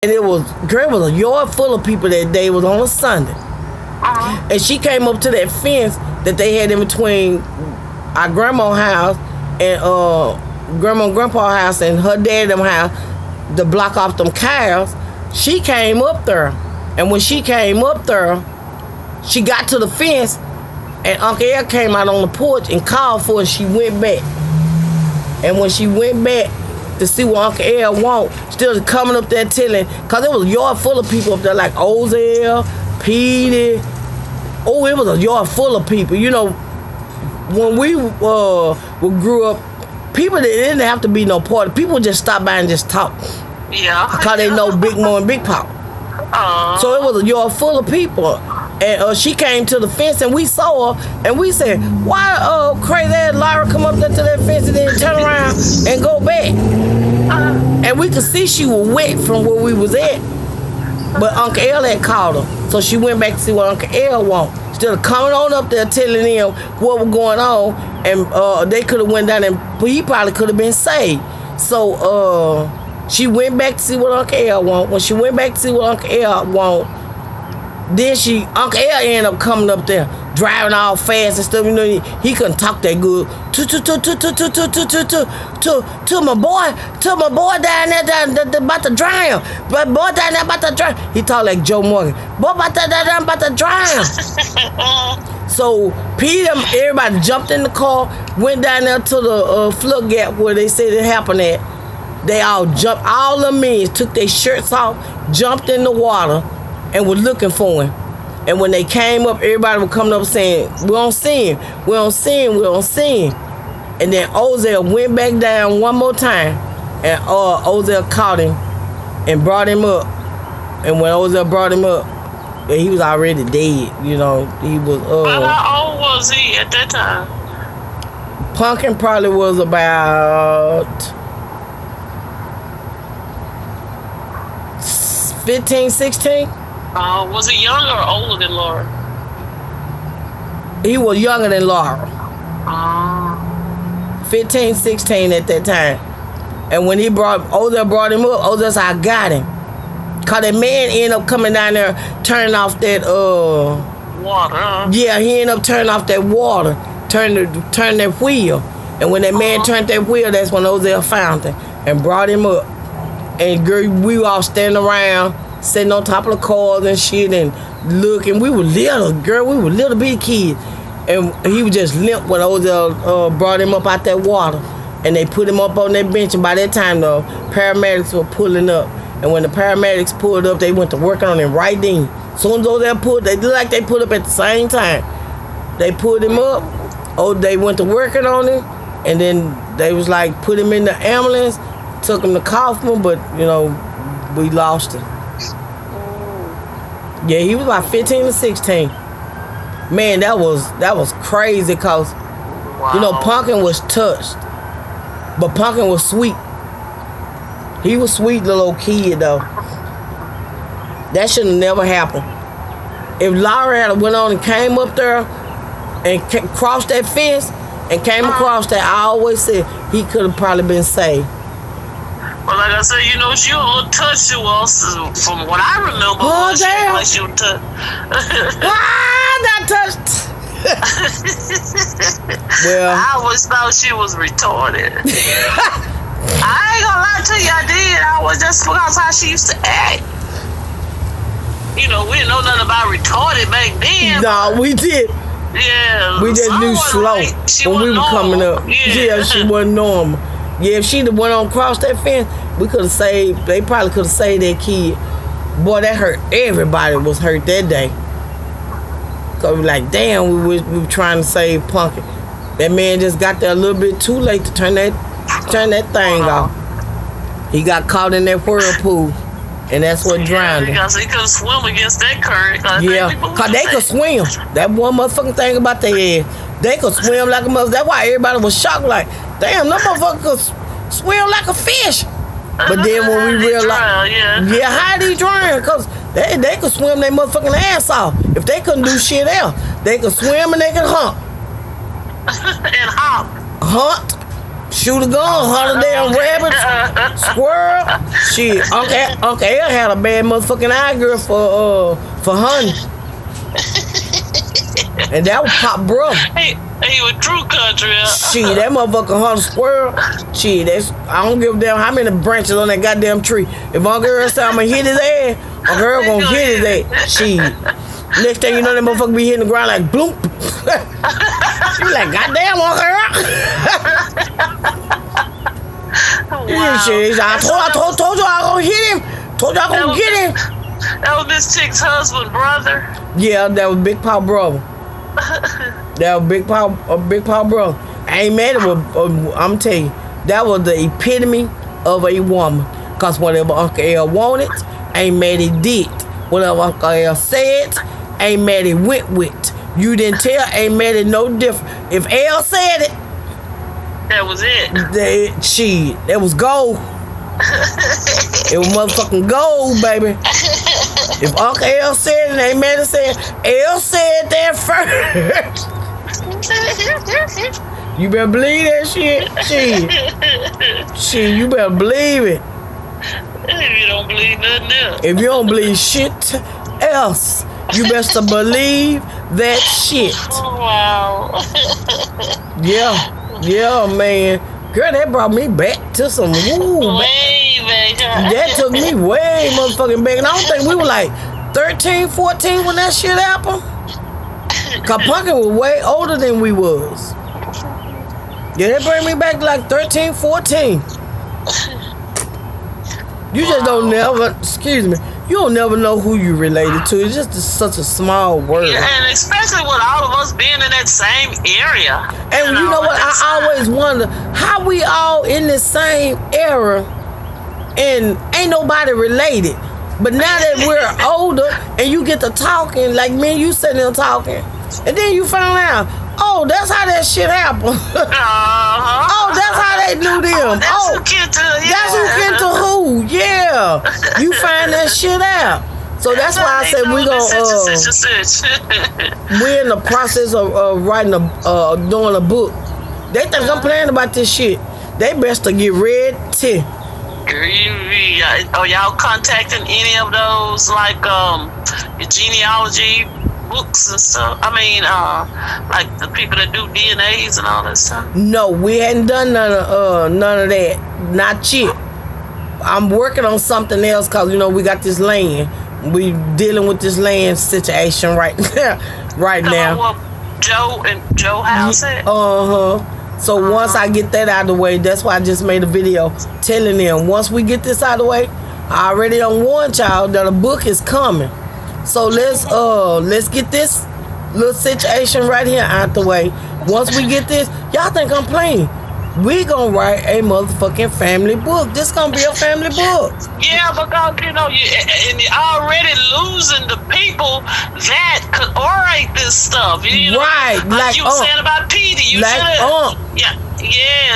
And it was, girl, it was a yard full of people that day. It was on a Sunday. And she came up to that fence that they had in between our grandma's house and grandma and grandpa's house and her dad's house to block off them cows. She came up there. And when she came up there, she got to the fence and Uncle El came out on the porch and called for her. She went back. And when she went back to see what Uncle El want, still coming up there telling, because it was a yard full of people up there like Ozell, Petey. Oh, it was a yard full of people. You know, when we grew up, people that didn't have to be no party. People would just stop by and just talk. Yeah. Because they know Big Mo and Big Pop. So it was a yard full of people. And she came to the fence and we saw her and we said, why crazy ass Lyra come up there to that fence and then turn around and go back? And we could see she was wet from where we was at. But Uncle El had called her. So she went back to see what Uncle El want. Instead of coming on up there telling him what was going on, and they could have went down and he probably could have been saved. So she went back to see what Uncle El want. When she went back to see what Uncle El want, then Uncle El ended up coming up there, driving all fast and stuff. You know, he couldn't talk that good. To my boy down there about to drown. But boy down there about to drown. He talked like Joe Morgan. Boy about to drown. So Peter, everybody jumped in the car, went down there to the flood gap where they said it happened at. They all jumped. All the men took their shirts off, jumped in the water, and were looking for him. And when they came up, everybody was coming up saying, we don't see him, we don't see him, we don't see him. And then Ozell went back down one more time, and Ozell caught him and brought him up. And when Ozell brought him up, he was already dead, you know. He was how old was he at that time? Punkin probably was about 15, 16. Was he younger or older than Laura? He was younger than Laura. 15, 16 at that time. And when Ozell brought him up, Ozell said, I got him. Cause that man ended up coming down there, turning off that water. Yeah, he ended up turning off that water, turn that wheel. And when that man turned that wheel, that's when Ozell found him and brought him up. And girl, we were all standing around, sitting on top of the cars and shit and looking. We were little, girl. We were little bitty kids. And he was just limp when Ozell brought him up out that water. And they put him up on that bench. And by that time, the paramedics were pulling up. And when the paramedics pulled up, they went to working on him right then. As soon as Ozell pulled, they looked like they pulled up at the same time. They pulled him up. They went to working on him. And then they was like, put him in the ambulance, took him to Kaufman, but, you know, we lost him. Yeah, he was about 15 or 16. Man, that was crazy because, you know, Punkin was touched. But Punkin was sweet. He was sweet little old kid, though. That should have never happened. If Laura had went on and came up there and crossed that fence and came across that, I always said he could have probably been saved. Well, like I said, you know, she was a little touched. She was, from what I remember. Oh, damn. Like she was touched. Not touched. Well, I always thought she was retarded. I ain't gonna lie to you, I did. I was just because how she used to act. You know, we didn't know nothing about retarded back then. No, we did. Yeah. We just knew slow when we were coming up. Yeah, she wasn't normal. Yeah, if she'd have went on across that fence, we could have saved. They probably could have saved that kid. Boy, that hurt. Everybody was hurt that day. Cause we like, damn, we were trying to save Punkin. That man just got there a little bit too late to turn that thing off. He got caught in that whirlpool, and that's what drowned him. Because he couldn't swim against that current. Yeah, cause they could swim. That one motherfucking thing about their head, they could swim like a mother. That's why everybody was shocked. Like, damn, that motherfucker could swim like a fish. But then when we realized, yeah, how did he drown? Cause they could swim their motherfucking ass off. If they couldn't do shit else, they could swim and they could hump. And hop. Hunt. Shoot a gun, hunt a damn rabbit, squirrel. Shit, Uncle L had a bad motherfucking eye, girl, for hunting. And that was Pop Bro. He was true country. Shit, that motherfucker hunt a squirrel. Shit, I don't give a damn how many branches on that goddamn tree. If Uncle Earl say I'm gonna hit his ass, Uncle Earl gonna hit his ass. Shit. Next thing you know, that motherfucker be hitting the ground like bloop. You like, goddamn, Uncle Earl. Wow. Shit, I told you I was gonna hit him. Told you I was gonna get him. That was this chick's husband, brother. Yeah, that was Big Pop Brother. That was Big Pop Brother. I ain't mad at him. I'm telling you, that was the epitome of a woman. Cause whatever Uncle L wanted, ain't mad he did. Whatever Uncle L said, ain't mad he went with. You didn't tell, ain't mad it no different. If L said it, that was it. That was gold. It was motherfucking gold, baby. If Uncle L said it, ain't mad at said, L said that first. You better believe that shit. Shit, you better believe it. If you don't believe nothing else. If you don't believe shit else, you best to believe that shit. Oh, wow. Yeah, man. Girl, that brought me back to some woo. Way back. That took me way motherfucking back. And I don't think we were like 13, 14 when that shit happened. Cause Punkin was way older than we was. Yeah, that bring me back to like 13, 14. You just don't never, you don't never know who you related to. It's just such a small world. Yeah, and especially with all of us being in that same area. And you know what? I always wonder how we all in the same era and ain't nobody related. But now that we're older and you get to talking, like me and you sitting there talking, and then you found out, oh, that's how that shit happened. Oh, that's how they knew them. That's who kin to, yeah. That's who kin to who. Yeah. You find that shit out. So that's why I said we're we're in the process of writing doing a book. They think I'm playing about this shit. They best to get ready. Are y'all contacting any of those like your genealogy books and stuff? I mean, like the people that do DNAs and all that stuff. No, we hadn't done none of that. Not yet. I'm working on something else because we got this land. We dealing with this land situation right now. What Joe House said. So once I get that out of the way, that's why I just made a video telling them once we get this out of the way, I already done warned y'all that a book is coming. So let's get this little situation right here out the way. Once we get this, y'all think I'm playing? We gonna write a motherfucking family book. This gonna be a family book. Yeah, because you're already losing the people that could orate this stuff. Right, like you were saying about Petey. You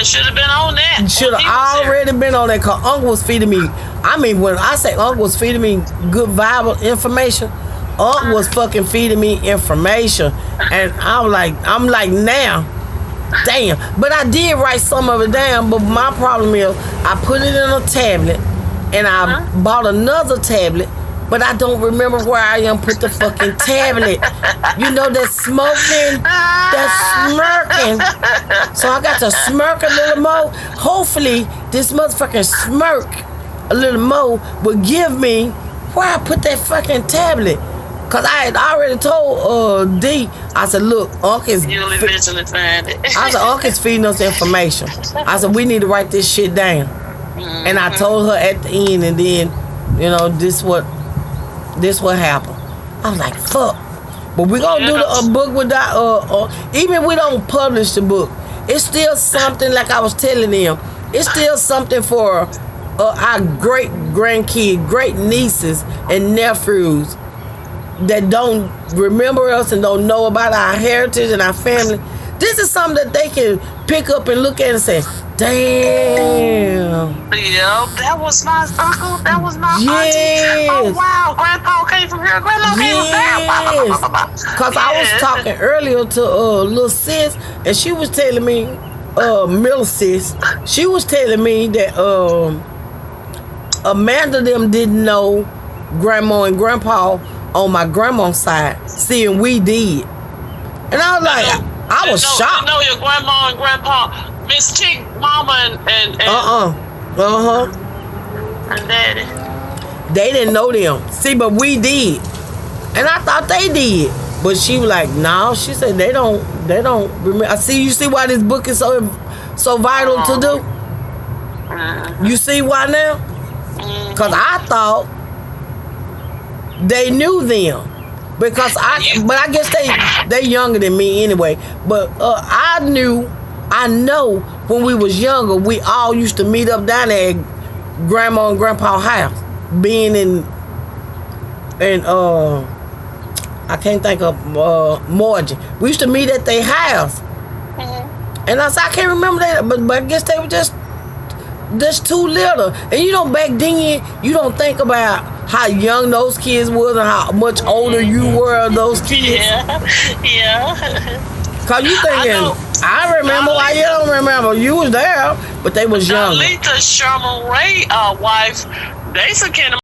should have been on that. Should have already been on that. Cause Uncle was feeding me. I mean, when I say Uncle was feeding me good viable information, Uncle was fucking feeding me information, and I'm like now. Damn, but I did write some of it down. But my problem is, I put it in a tablet, and I bought another tablet, but I don't remember where I put the fucking tablet. You know that smoking, that smirking. So I got to smirk a little more. Hopefully, this motherfucking smirk a little more will give me where I put that fucking tablet. Cause I had already told D, I said, look, Uncle's Uncle's feeding us information. I said, we need to write this shit down. And I told her at the end, and then, this what happened. I was like, fuck. But we gonna do a book with that. Even if we don't publish the book, it's still something. Like I was telling them, it's still something for our great grandkids, great nieces and nephews that don't remember us and don't know about our heritage and our family. This is something that they can pick up and look at and say, damn. Yeah, that was my uncle. That was my auntie. Oh, wow. Grandpa came from here. Grandma came from there. Because I was talking earlier to little sis, and she was telling me Millicent, she was telling me that Amanda them didn't know grandma and grandpa on my grandma's side, seeing we did. And I was like, I was shocked. You know your grandma and grandpa, Miss Chick, mama and and daddy. They didn't know them. See, but we did. And I thought they did. But she was like, no, she said they don't remember. I see, you see why this book is so vital to do? You see why now? Because I thought they knew them. Because I guess they younger than me anyway. But I know when we was younger, we all used to meet up down there at grandma and grandpa's house. Being in I can't think of Margin. We used to meet at their house. And I said, I can't remember that, but I guess they were just too little. And you know, back then, you don't think about how young those kids was and how much older you were of those kids. Yeah. Cause you thinking, I remember why you don't remember. You was there, but they was young. Lita Sherman Ray wife, they some kind of